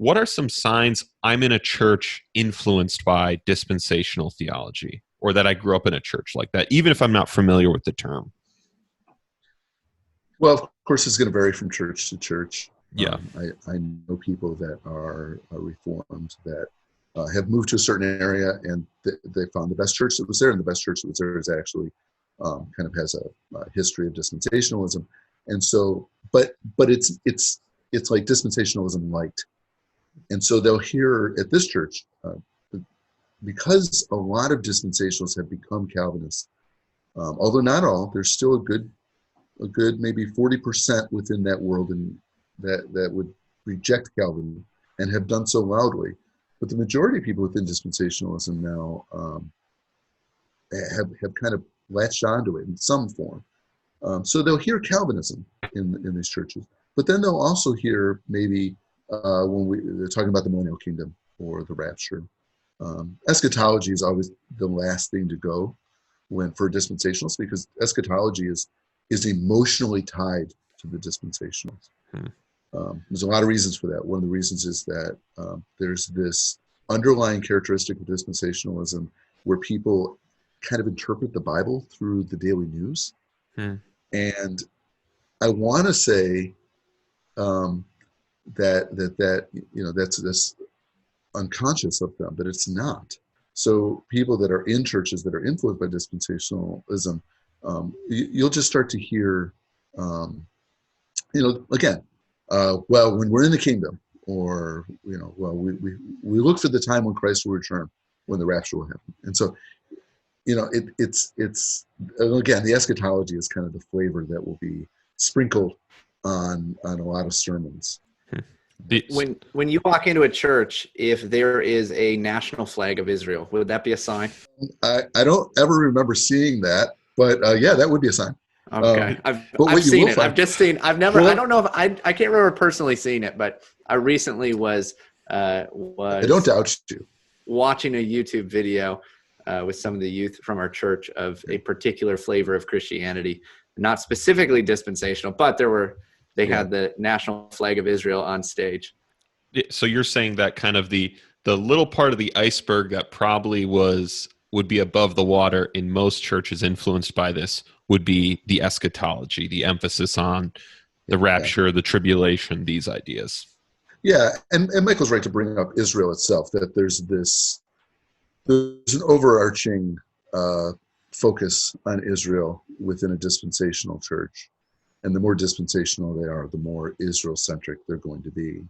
what are some signs I'm in a church influenced by dispensational theology, or that I grew up in a church like that, even if I'm not familiar with the term? Well, of course, it's going to vary from church to church. Yeah. I know people that are Reformed that have moved to a certain area, and they found the best church that was there, and the best church that was there is actually kind of has a history of dispensationalism. And so, but it's like dispensationalism light. And so they'll hear at this church, because a lot of dispensationalists have become Calvinists, although not all, there's still a good maybe 40% within that world and that would reject Calvin and have done so loudly. But the majority of people within dispensationalism now have kind of latched onto it in some form. So they'll hear Calvinism in these churches, but then they'll also hear maybe when they're talking about the millennial kingdom or the rapture. Eschatology is always the last thing to go for dispensationalists, because eschatology is emotionally tied to the dispensationalists. There's a lot of reasons for that. One of the reasons is that there's this underlying characteristic of dispensationalism where people kind of interpret the Bible through the daily news. And I want to say that that's unconscious of them, but it's not. So people that are in churches that are influenced by dispensationalism, you'll just start to hear, again, well, when we're in the kingdom, or well, we look for the time when Christ will return, when the rapture will happen. And so, it's again, the eschatology is kind of the flavor that will be sprinkled on a lot of sermons. When you walk into a church, if there is a national flag of Israel, would that be a sign? I don't ever remember seeing that, but yeah, that would be a sign. Okay, I've seen it. I've never. Well, I don't know if I can't remember personally seeing it, but I recently was I don't doubt you. Watching a YouTube video with some of the youth from our church of a particular flavor of Christianity, not specifically dispensational, but they had the national flag of Israel on stage. So you're saying that kind of the little part of the iceberg that probably would be above the water in most churches influenced by this would be the eschatology, the emphasis on the rapture, the tribulation, these ideas. Yeah, and Michael's right to bring up Israel itself, that there's an overarching focus on Israel within a dispensational church. And the more dispensational they are, the more Israel-centric they're going to be.